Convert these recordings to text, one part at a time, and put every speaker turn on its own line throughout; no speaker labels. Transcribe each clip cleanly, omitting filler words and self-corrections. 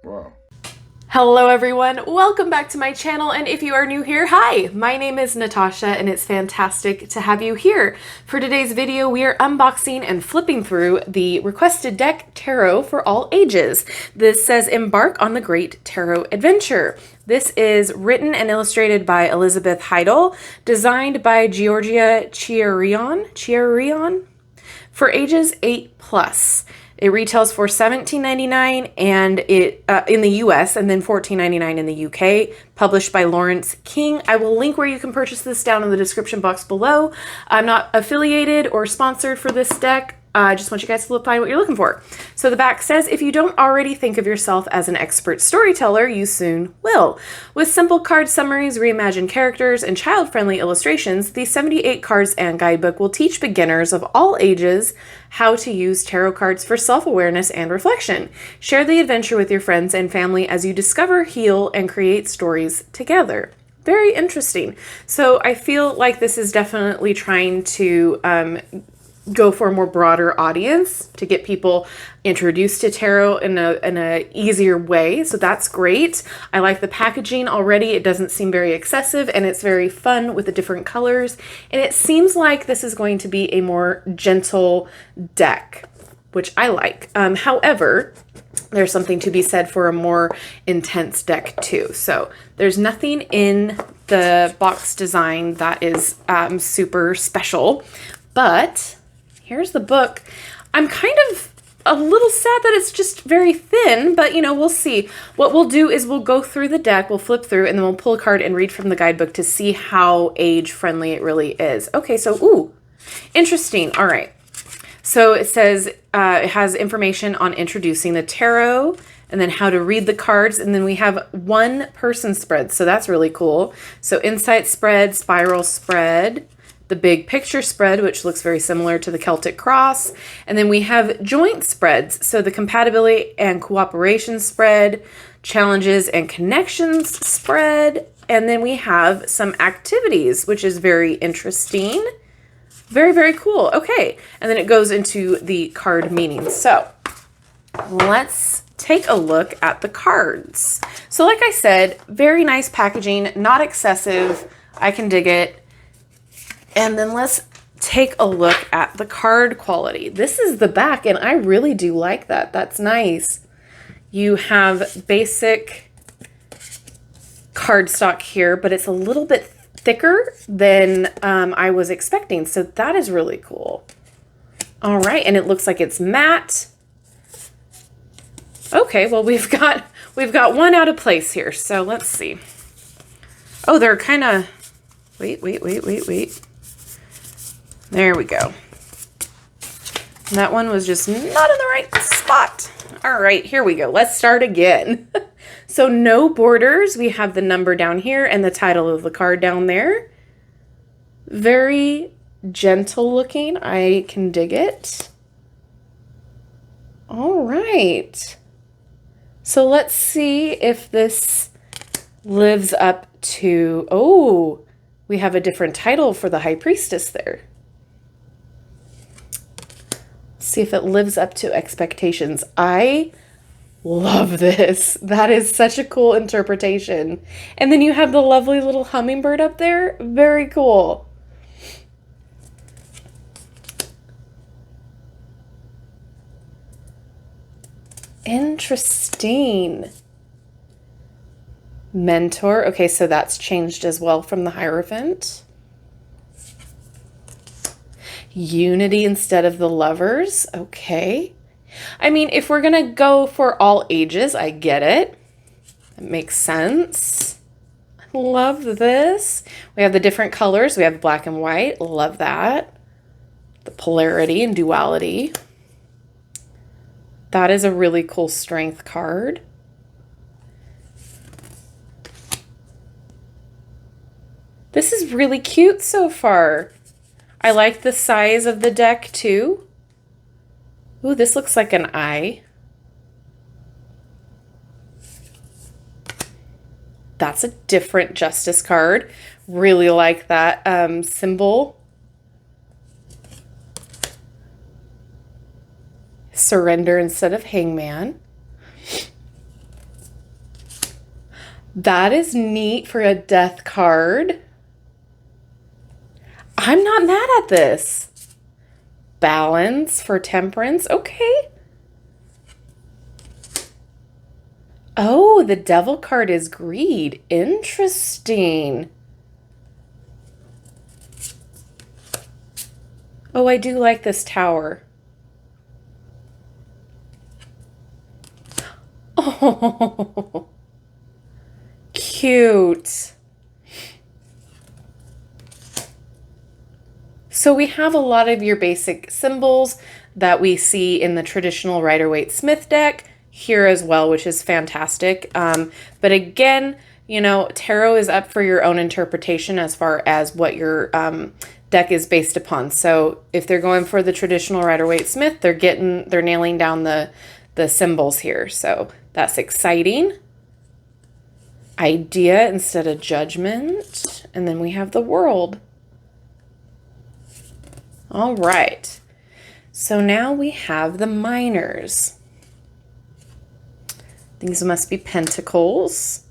Bro.
Hello everyone, welcome back to my channel, and if you are new here, hi! My name is Natasha and it's fantastic to have you here. For today's video, we are unboxing and flipping through the requested deck Tarot for All Ages. This says Embark on the Great Tarot Adventure. This is written and illustrated by Elizabeth Heidel, designed by Georgia Chiarion for ages 8+. It retails for $17.99 and it in the US and then $14.99 in the UK, published by Lawrence King. I will link where you can purchase this down in the description box below. I'm not affiliated or sponsored for this deck. I just want you guys to find what you're looking for. So the back says, if you don't already think of yourself as an expert storyteller, you soon will. With simple card summaries, reimagined characters, and child-friendly illustrations, the 78 cards and guidebook will teach beginners of all ages how to use tarot cards for self-awareness and reflection. Share the adventure with your friends and family as you discover, heal, and create stories together. Very interesting. So I feel like this is definitely trying to go for a more broader audience to get people introduced to tarot in a easier way. So that's great. I like the packaging already. It doesn't seem very excessive and it's very fun with the different colors. And it seems like this is going to be a more gentle deck, which I like. However, there's something to be said for a more intense deck too. So there's nothing in the box design that is super special, but here's the book. I'm kind of a little sad that it's just very thin, but you know, we'll see. What we'll do is we'll go through the deck, we'll flip through, and then we'll pull a card and read from the guidebook to see how age-friendly it really is. Okay, so, ooh, interesting. All right. So it says it has information on introducing the tarot, and then how to read the cards, and then we have one person spread, so that's really cool. So insight spread, spiral spread, the big picture spread, which looks very similar to the Celtic cross. And then we have joint spreads. So the compatibility and cooperation spread, challenges and connections spread. And then we have some activities, which is very interesting. Very, very cool. Okay. And then it goes into the card meanings. So let's take a look at the cards. So like I said, very nice packaging, not excessive. I can dig it. And then let's take a look at the card quality. This is the back, and I really do like that. That's nice. You have basic cardstock here, but it's a little bit thicker than I was expecting. So that is really cool. All right, and it looks like it's matte. Okay, well we've got one out of place here. So let's see. Oh, they're kind of wait. There we go. That one was just not in the right spot. All right, here we go. Let's start again. So no borders. We have the number down here and the title of the card down there. Very gentle looking. I can dig it. All right. So let's see if this lives up to, oh, we have a different title for the High Priestess there. See if it lives up to expectations. I love this. That is such a cool interpretation. And then you have the lovely little hummingbird up there. Very cool. Interesting. Mentor. Okay, so that's changed as well from the Hierophant. Unity instead of the Lovers. Okay. I mean, if we're going to go for all ages, I get it. It makes sense. I love this. We have the different colors. We have black and white. Love that. The polarity and duality. That is a really cool strength card. This is really cute so far. I like the size of the deck too. Ooh, this looks like an eye. That's a different Justice card. Really like that symbol. Surrender instead of Hangman. That is neat for a death card. I'm not mad at this. Balance for temperance. Okay. Oh, the devil card is greed. Interesting. Oh, I do like this tower. Oh, cute. So we have a lot of your basic symbols that we see in the traditional Rider-Waite-Smith deck here as well, which is fantastic. But again, you know, tarot is up for your own interpretation as far as what your deck is based upon. So if they're going for the traditional Rider-Waite-Smith, they're nailing down the symbols here. So that's exciting. Idea instead of judgment. And then we have the world. All right. So now we have the minors. These must be pentacles.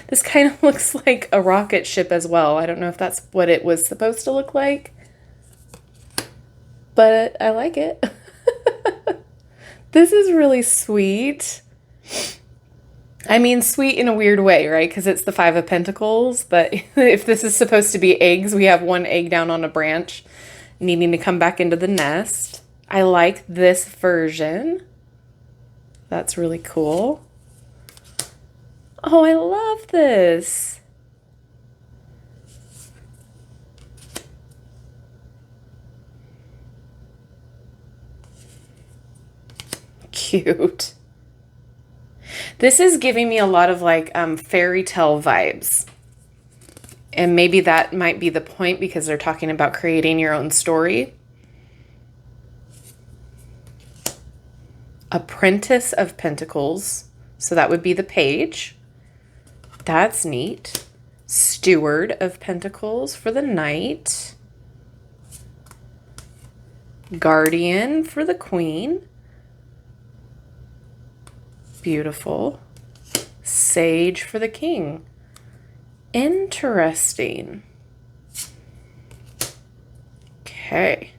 This kind of looks like a rocket ship as well. I don't know if that's what it was supposed to look like, but I like it. This is really sweet. I mean, sweet in a weird way, right? Because it's the Five of Pentacles, but if this is supposed to be eggs, we have one egg down on a branch needing to come back into the nest. I like this version. That's really cool. Oh, I love this. Cute. This is giving me a lot of like fairy tale vibes. And maybe that might be the point because they're talking about creating your own story. Apprentice of Pentacles. So that would be the page. That's neat. Steward of Pentacles for the knight. Guardian for the queen. Beautiful. Sage for the king. Interesting. Okay.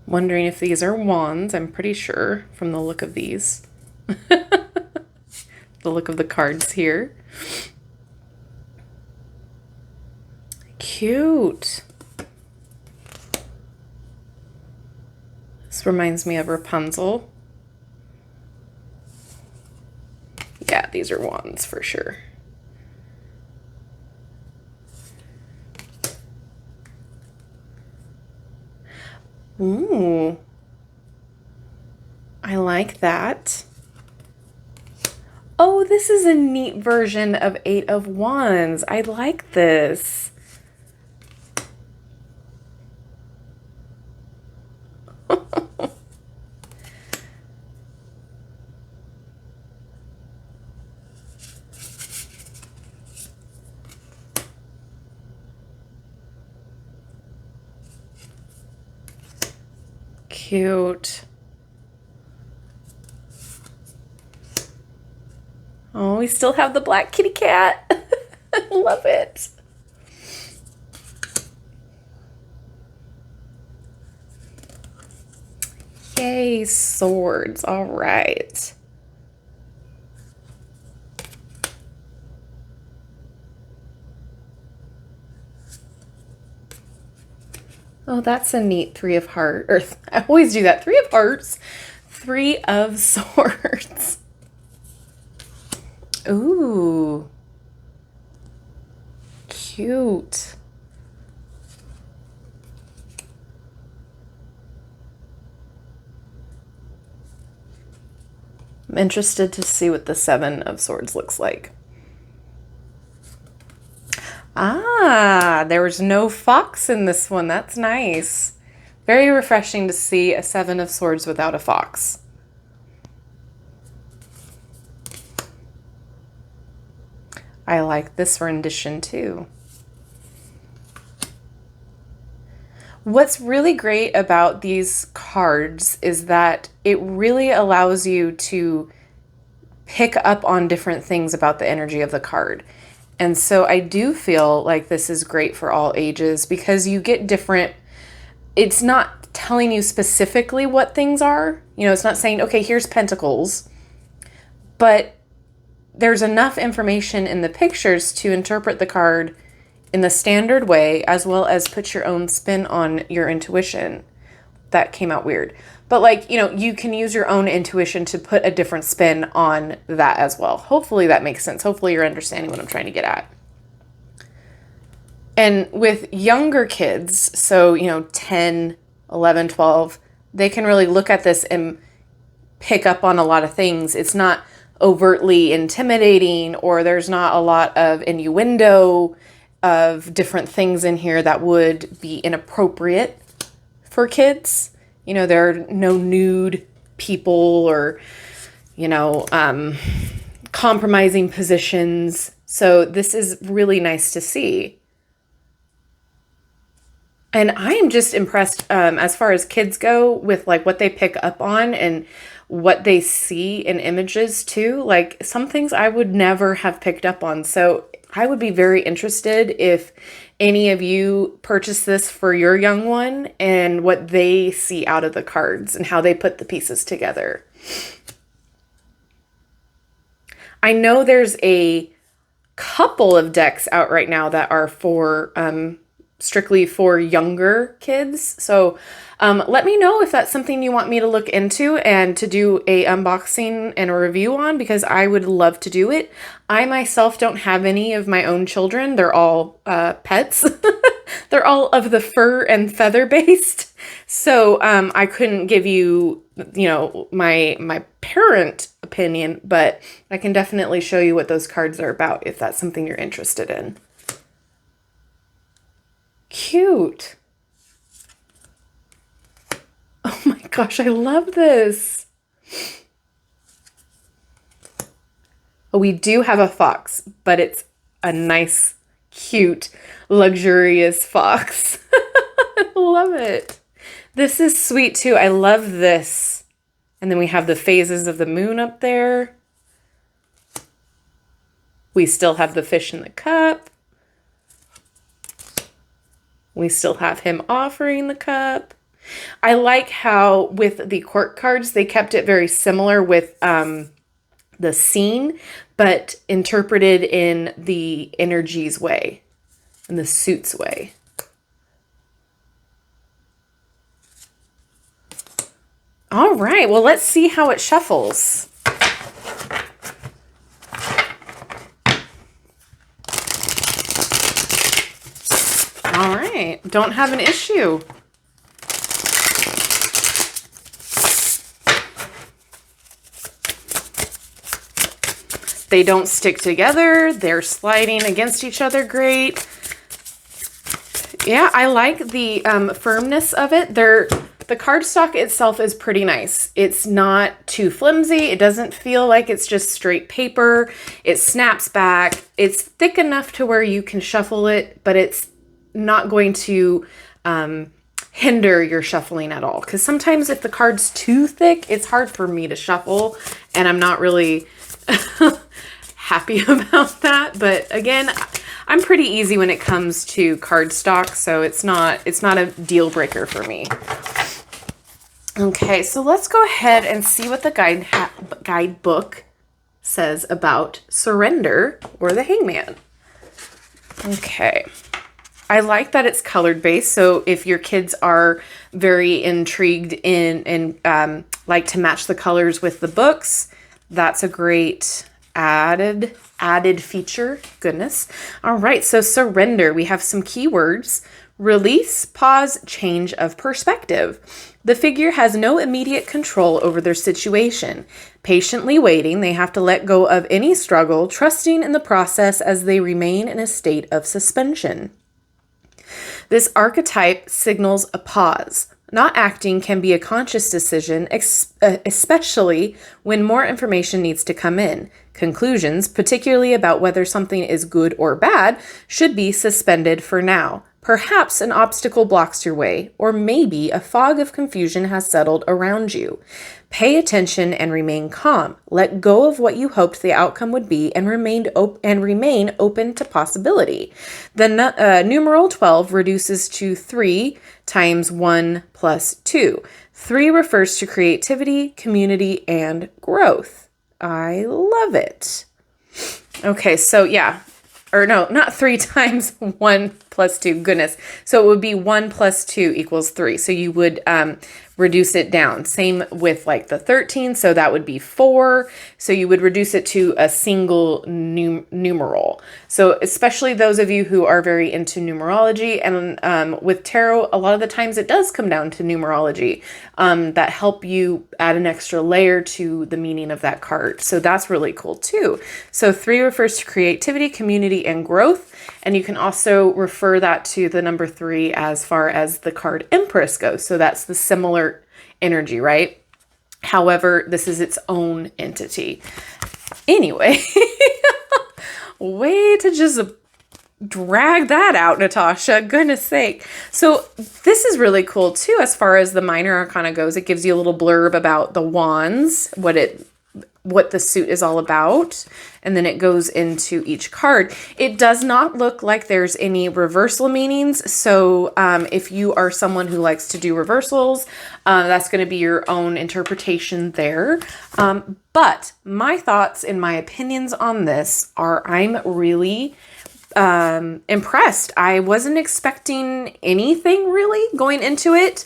Wondering if these are wands. I'm pretty sure from the look of these. The look of the cards here. Cute. This reminds me of Rapunzel. Yeah, these are wands for sure. Ooh. I like that. Oh, this is a neat version of Eight of Wands. I like this. Cute. Oh, we still have the black kitty cat. Love it. Yay, swords. All right. Oh, that's a neat Three of Hearts. Or I always do that. Three of Hearts. Three of Swords. Ooh. Cute. I'm interested to see what the Seven of Swords looks like. Ah, there was no fox in this one. That's nice. Very refreshing to see a Seven of Swords without a fox. I like this rendition too. What's really great about these cards is that it really allows you to pick up on different things about the energy of the card. And so I do feel like this is great for all ages because you get different, it's not telling you specifically what things are. You know, it's not saying, okay, here's pentacles, but there's enough information in the pictures to interpret the card in the standard way, as well as put your own spin on your intuition. That came out weird. But like, you know, you can use your own intuition to put a different spin on that as well. Hopefully that makes sense. Hopefully you're understanding what I'm trying to get at. And with younger kids, so, you know, 10, 11, 12, they can really look at this and pick up on a lot of things. It's not overtly intimidating, or there's not a lot of innuendo of different things in here that would be inappropriate for kids. You know, there are no nude people or, you know, compromising positions. So this is really nice to see. And I am just impressed as far as kids go with like what they pick up on and what they see in images too. Like some things I would never have picked up on. So I would be very interested if any of you purchase this for your young one and what they see out of the cards and how they put the pieces together. I know there's a couple of decks out right now that are for strictly for younger kids. So let me know if that's something you want me to look into and to do a unboxing and a review on, because I would love to do it. I myself don't have any of my own children. They're all pets. They're all of the fur and feather based. So I couldn't give you, you know, my parent opinion, but I can definitely show you what those cards are about if that's something you're interested in. Cute. Oh my gosh, I love this. Oh, we do have a fox, but it's a nice, cute, luxurious fox. I love it. This is sweet too. I love this. And then we have the phases of the moon up there. We still have the fish in the cup. We still have him offering the cup. I like how with the court cards, they kept it very similar with the scene, but interpreted in the energies way, in the suits way. All right, well, let's see how it shuffles. All right, don't have an issue. They don't stick together. They're sliding against each other great. Yeah, I like the firmness of it. The cardstock itself is pretty nice. It's not too flimsy. It doesn't feel like it's just straight paper. It snaps back. It's thick enough to where you can shuffle it, but it's not going to hinder your shuffling at all. Because sometimes if the card's too thick, it's hard for me to shuffle, and I'm not really happy about that. But again, I'm pretty easy when it comes to cardstock, so it's not a deal breaker for me. Okay, so let's go ahead and see what the guidebook says about surrender or the hangman. Okay. I like that it's colored based, so if your kids are very intrigued in and like to match the colors with the books, that's a great added feature. Goodness. All right, so surrender. We have some keywords. Release, pause, change of perspective. The figure has no immediate control over their situation. Patiently waiting, they have to let go of any struggle, trusting in the process as they remain in a state of suspension. This archetype signals a pause, Not acting can be a conscious decision, especially when more information needs to come in. Conclusions, particularly about whether something is good or bad, should be suspended for now. Perhaps an obstacle blocks your way, or maybe a fog of confusion has settled around you. Pay attention and remain calm. Let go of what you hoped the outcome would be and remain open to possibility. The numeral 12 reduces to 3 times 1 plus 2. 3 refers to creativity, community, and growth. I love it. Okay, so yeah. Or no, not 3 times 1 plus 2. Goodness. So it would be 1 plus 2 equals 3. So you would reduce it down. Same with like the 13. So that would be 4. So you would reduce it to a single numeral. So especially those of you who are very into numerology, and with tarot, a lot of the times it does come down to numerology that help you add an extra layer to the meaning of that card. So that's really cool too. So 3 refers to creativity, community, and growth. And you can also refer that to the number 3 as far as the card Empress goes. So that's the similar energy, right? However, this is its own entity. Anyway, way to just drag that out, Natasha. Goodness sake. So this is really cool too, as far as the minor arcana goes. It gives you a little blurb about the wands, what the suit is all about, and then it goes into each card. It does not look like there's any reversal meanings, so if you are someone who likes to do reversals, that's going to be your own interpretation there. But my thoughts and my opinions on this are I'm really impressed. I wasn't expecting anything really going into it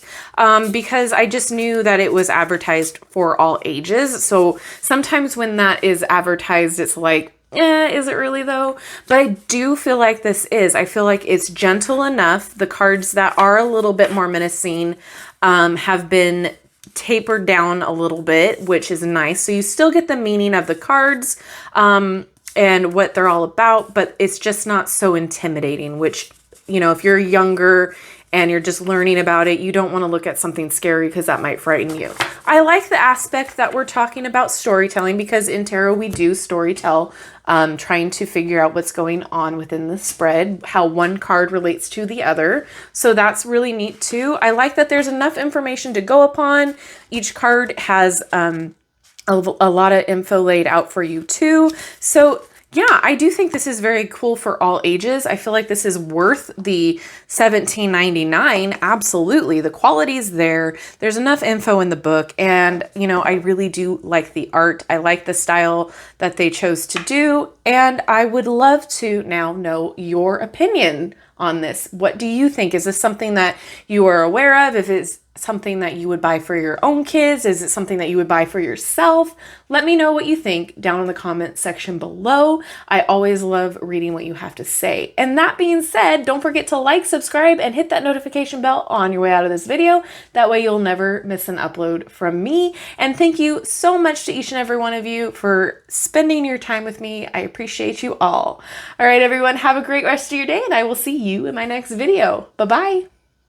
because I just knew that it was advertised for all ages. So sometimes when that is advertised, it's like, is it really though? But I do feel like this is. I feel like it's gentle enough. The cards that are a little bit more menacing have been tapered down a little bit, which is nice. So you still get the meaning of the cards and what they're all about, but it's just not so intimidating, which, you know, if you're younger and you're just learning about it, you don't want to look at something scary because that might frighten you. I like the aspect that we're talking about storytelling, because in tarot we do storytell, trying to figure out what's going on within the spread, how one card relates to the other. So that's really neat too. I like that there's enough information to go upon. Each card has a lot of info laid out for you too. So yeah, I do think this is very cool for all ages. I feel like this is worth the $17.99. Absolutely. The quality's there. There's enough info in the book. And, you know, I really do like the art. I like the style that they chose to do. And I would love to now know your opinion on this. What do you think? Is this something that you are aware of? If it's something that you would buy for your own kids? Is it something that you would buy for yourself? Let me know what you think down in the comment section below. I always love reading what you have to say. And that being said, don't forget to like, subscribe, and hit that notification bell on your way out of this video. That way you'll never miss an upload from me. And thank you so much to each and every one of you for spending your time with me. I appreciate you all. All right, everyone, have a great rest of your day, and I will see you in my next video. Bye-bye.